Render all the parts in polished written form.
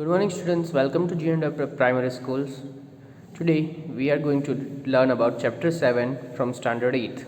Good morning, students. Welcome to GNW Primary Schools. Today we are going to learn about Chapter 7 from Standard 8,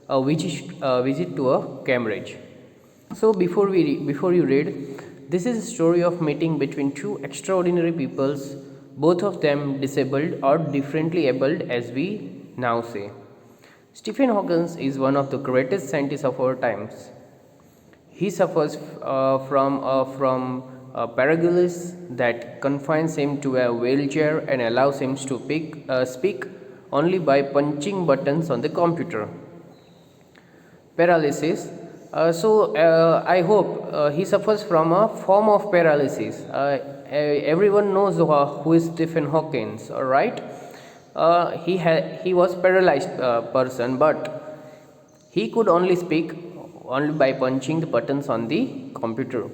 a visit to a Cambridge. So before you read, this is a story of meeting between two extraordinary peoples, both of them disabled or differently abled, as we now say. Stephen Hawking is one of the greatest scientists of our times. He suffers from a paralysis that confines him to a wheelchair and allows him to speak only by punching buttons on the computer. Paralysis. I hope he suffers from a form of paralysis. Everyone knows who is Stephen Hawking, right? He was paralyzed person, but he could only speak only by punching the buttons on the computer,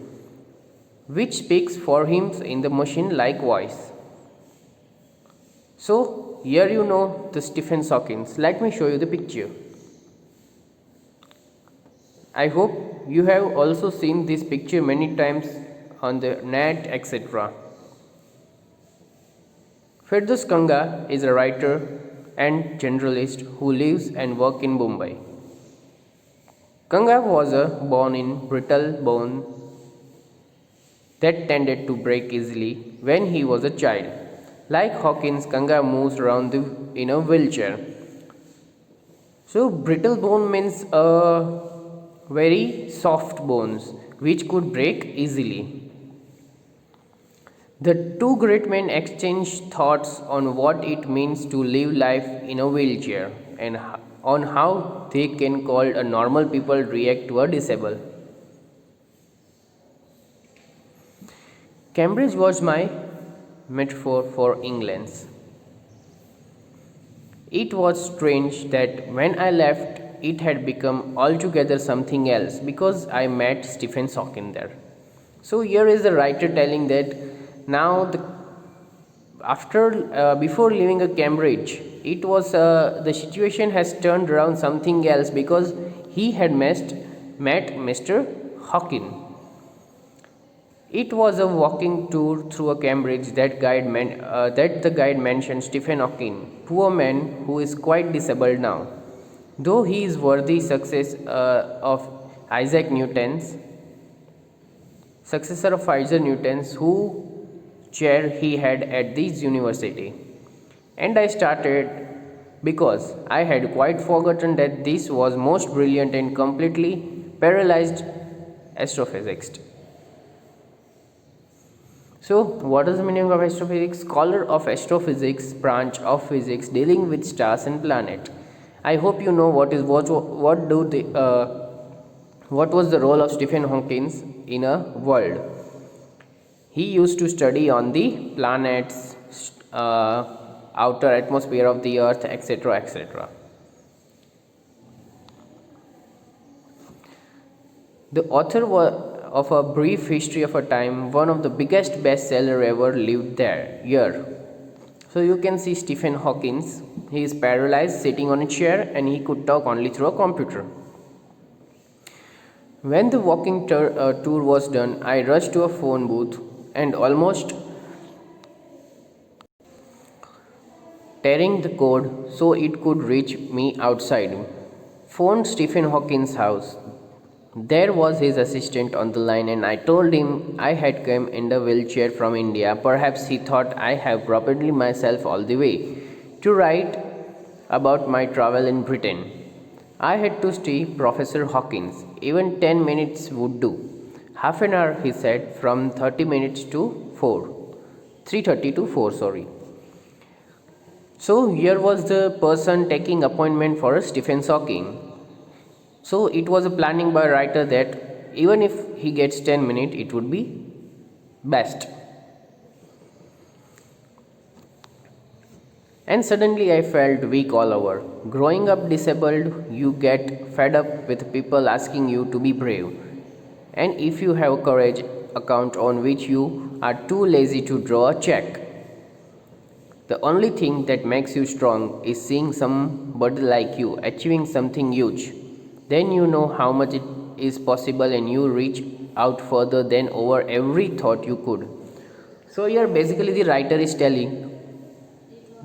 which speaks for him in the machine like voice. So here you know the Stephen Hawking. Let me show you the picture. I hope you have also seen this picture many times on the net, etc. Firdaus Kanga is a writer and journalist who lives and works in Mumbai. Kanga was born in brittle bone that tended to break easily when he was a child. Like Hawking, Kanga moves around in a wheelchair. So brittle bone means very soft bones which could break easily. The two great men exchanged thoughts on what it means to live life in a wheelchair and on how they can call a normal people react to a disabled. Cambridge was my metaphor for England. It was strange that when I left, it had become altogether something else because I met Stephen Hawking there. So here is the writer telling that now before leaving a Cambridge, it was the situation has turned around something else because he had met Mr. Hawking. It was a walking tour through a Cambridge that the guide mentioned Stephen Hawking, poor man who is quite disabled now, though he is worthy successor of Isaac Newton's, who chair he had at this university. And I started because I had quite forgotten that this was most brilliant and completely paralyzed astrophysicist. So, what is the meaning of astrophysics? Scholar of astrophysics, branch of physics dealing with stars and planets. I hope you know what was the role of Stephen Hawking in a world. He used to study on the planets, outer atmosphere of the earth, etc., etc. The author of A Brief History of a Time, one of the biggest bestseller ever, lived here. So you can see Stephen Hawking. He is paralyzed, sitting on a chair, and he could talk only through a computer. When the walking tour was done, I rushed to a phone booth and almost tearing the code so it could reach me outside. Phoned Stephen Hawking's house. There was his assistant on the line, and I told him I had come in the wheelchair from India. Perhaps he thought I have properly myself all the way to write about my travel in Britain. I had to see Professor Hawkins. Even 10 minutes would do. Half an hour, he said, from 30 minutes to 3:30 to 4, sorry. So here was the person taking appointment for Stephen Hawking. So it was a planning by writer that even if he gets 10 minutes, it would be best. And suddenly I felt weak all over. Growing up disabled, you get fed up with people asking you to be brave. And if you have a courage account on which you are too lazy to draw a check. The only thing that makes you strong is seeing somebody like you achieving something huge. Then you know how much it is possible and you reach out further than over every thought you could. So here basically the writer is telling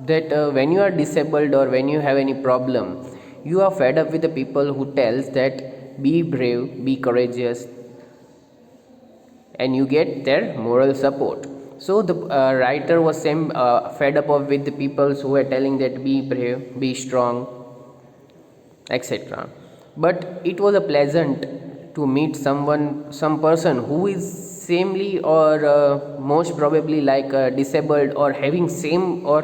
that when you are disabled or when you have any problem, you are fed up with the people who tells that be brave, be courageous, and you get their moral support. So the writer was fed up of with the people who were telling that be brave, be strong, etc. But it was a pleasant to meet some person who is samely or most probably like disabled or having same or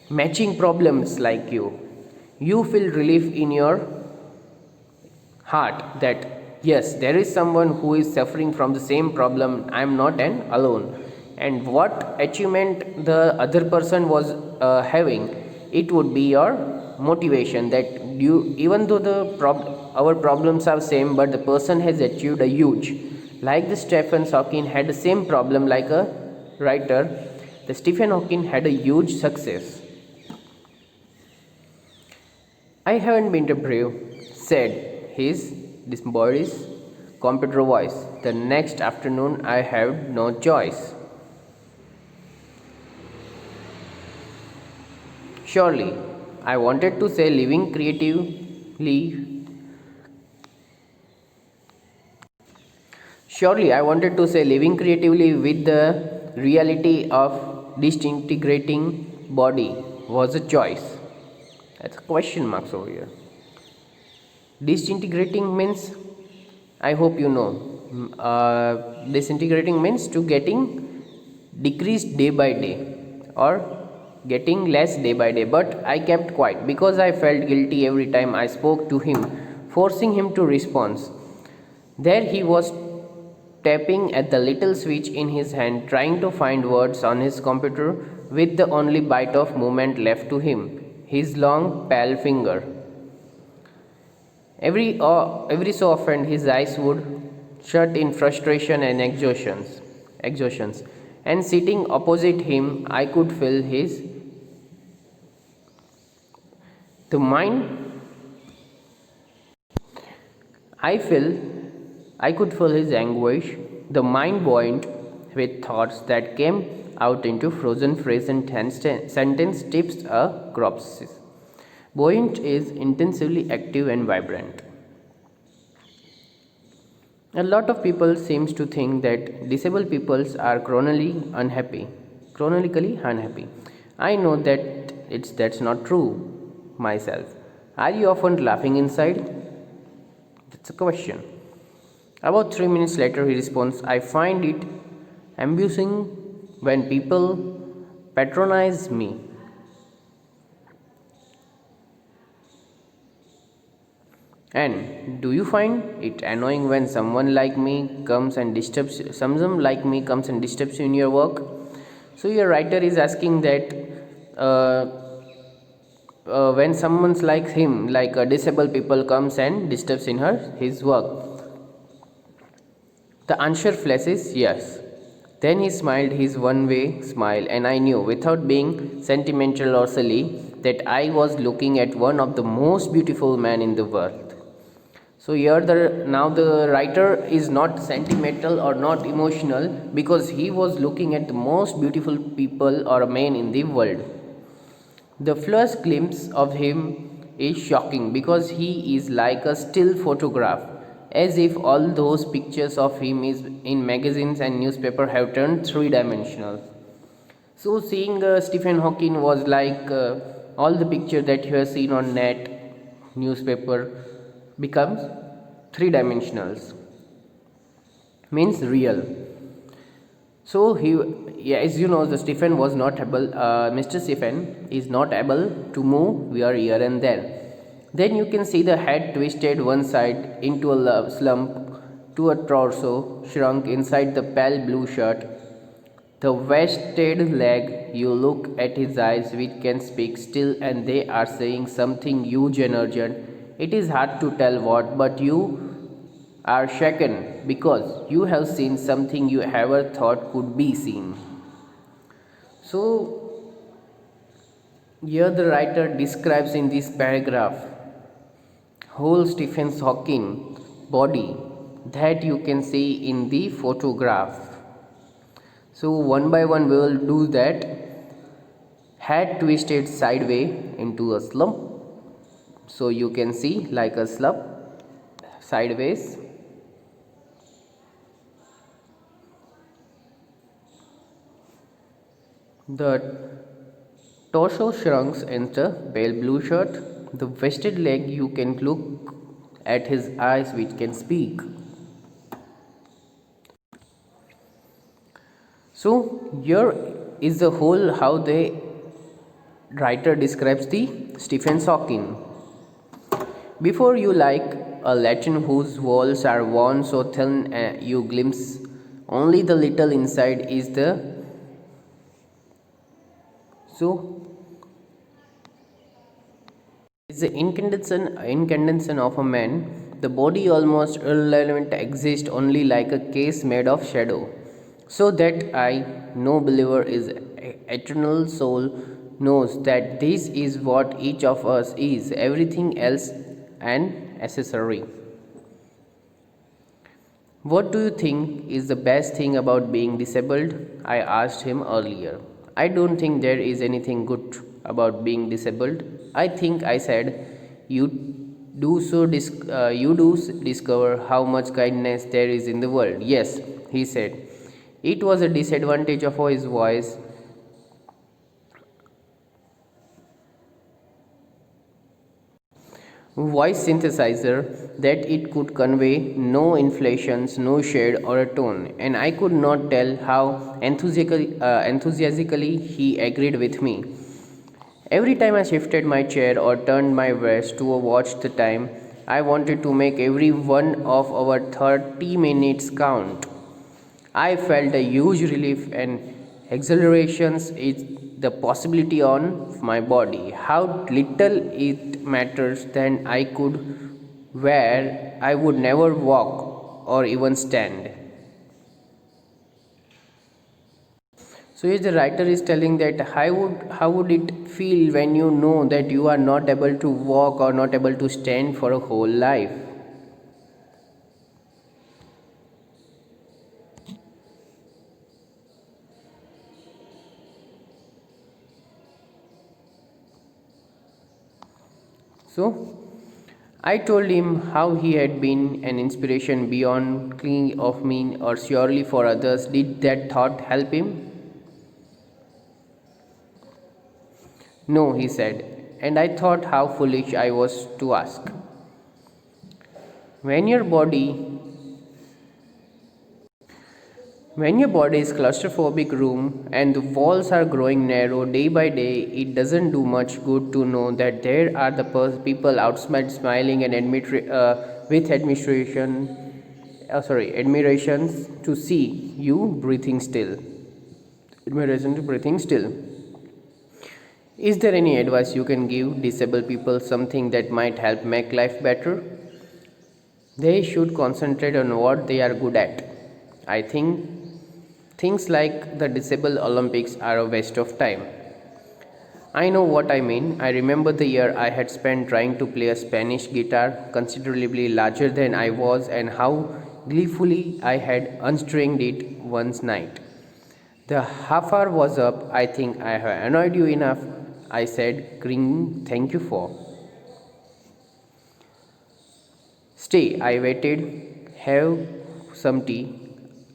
matching problems like you. You feel relief in your heart that yes, there is someone who is suffering from the same problem. I am not an alone. And what achievement the other person was having, it would be your motivation that you, even though our problems are same, but the person has achieved a huge, like the Stephen Hawking had the same problem like a writer. The Stephen Hawking had a huge success. I haven't been to brave, said his disembodied computer voice. The next afternoon I had no choice. Surely, I wanted to say living creatively. Surely, I wanted to say living creatively with the reality of disintegrating body was a choice. That's a question marks over here. Disintegrating means, I hope you know, disintegrating means to getting decreased day by day or getting less day by day. But I kept quiet because I felt guilty every time I spoke to him, forcing him to respond. There he was, tapping at the little switch in his hand, trying to find words on his computer with the only bite of movement left to him, his long pale finger. Every so often his eyes would shut in frustration and exhaustions, and sitting opposite him I could feel the mind I feel I could feel his anguish, the mind buoyant with thoughts that came out into frozen phrase and sentence tips a cropsis. Buoyant is intensively active and vibrant. A lot of people seems to think that disabled peoples are chronically unhappy. I know that that's not true myself. Are you often laughing inside? That's a question. About 3 minutes later, he responds, I find it amusing when people patronize me. And do you find it annoying when someone like me comes and disturbs you in your work? So your writer is asking that when someone's like him, like a disabled people comes and disturbs in his work. The answer flashes yes. Then he smiled his one-way smile, and I knew, without being sentimental or silly, that I was looking at one of the most beautiful men in the world. So here now the writer is not sentimental or not emotional because he was looking at the most beautiful people or men in the world. The first glimpse of him is shocking because he is like a still photograph, as if all those pictures of him is in magazines and newspaper have turned three-dimensional. So seeing Stephen Hawking was like all the picture that you have seen on net, newspaper, becomes three-dimensionals, means real. So as you know, the Stephen was not able. Mr. Stephen is not able to move here and there. Then you can see the head twisted one side into a slump, to a torso shrunk inside the pale blue shirt. The wasted leg, you look at his eyes, which can speak still, and they are saying something huge and urgent. It is hard to tell what, but you are shaken because you have seen something you ever thought could be seen. So, here the writer describes in this paragraph whole Stephen Hawking body that you can see in the photograph. So one by one we will do that. Head twisted sideways into a slump. So you can see like a slump sideways. The torso shrinks into pale blue shirt. The vested leg you can look at his eyes which can speak. So here is the whole how the writer describes the Stephen Hawking. Before you like a Latin whose walls are worn so thin you glimpse only the little inside is the is the incandescence of a man. The body almost irrelevant exists only like a case made of shadow. So that I, no believer is eternal soul, knows that this is what each of us is, everything else an accessory. What do you think is the best thing about being disabled? I asked him earlier. I don't think there is anything good about being disabled. I think I said, you discover how much kindness there is in the world. Yes, he said. It was a disadvantage of his voice synthesizer that it could convey no inflections, no shade or a tone, and I could not tell how enthusiastically he agreed with me. Every time I shifted my chair or turned my wrist to watch the time, I wanted to make every one of our 30 minutes count. I felt a huge relief and exhilaration at the possibility on my body. How little it matters then I could where I would never walk or even stand. So yes, the writer is telling that how would it feel when you know that you are not able to walk or not able to stand for a whole life. So I told him how he had been an inspiration beyond clinging of me or surely for others. Did that thought help him? No, he said, and I thought how foolish I was to ask. When your body when your body is claustrophobic room and the walls are growing narrow day by day, it doesn't do much good to know that there are the people outside smiling and with admirations to see you breathing still. Admiration to breathing still. Is there any advice you can give disabled people something that might help make life better? They should concentrate on what they are good at. I think things like the Disabled Olympics are a waste of time. I know what I mean. I remember the year I had spent trying to play a Spanish guitar considerably larger than I was and how gleefully I had unstringed it once night. The half hour was up. I think I have annoyed you enough, I said, grinning. Thank you for. Stay, I waited. Have some tea.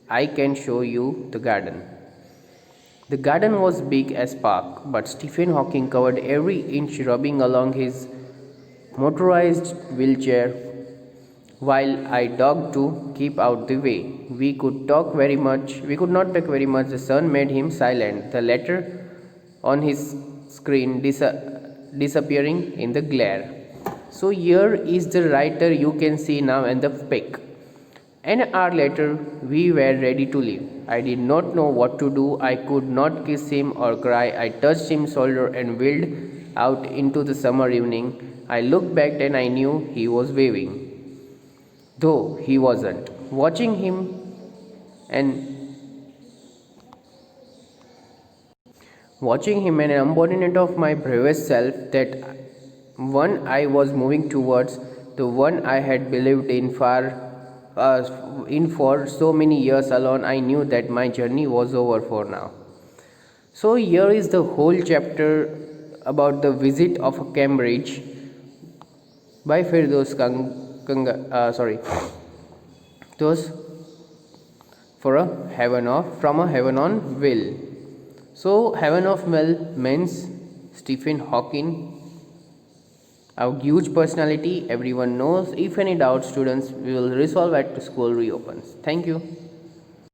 I can show you the garden. The garden was big as park, but Stephen Hawking covered every inch rubbing along his motorized wheelchair while I dogged to keep out the way. We could not talk very much. The sun made him silent, the letter on his screen disappearing in the glare. So here is the writer you can see now and the pic. An hour later, we were ready to leave. I did not know what to do. I could not kiss him or cry. I touched his shoulder and wheeled out into the summer evening. I looked back and I knew he was waving, though he wasn't. And watching him an embodiment of my bravest self, that one I was moving towards, the one I had believed in far in for so many years alone, I knew that my journey was over for now. So here is the whole chapter about the visit of Cambridge by Firdaus sorry, those for a heaven of from a heaven on will. So heaven of will means Stephen Hawking, a huge personality everyone knows. If any doubt, students, we will resolve at school reopens. Thank you.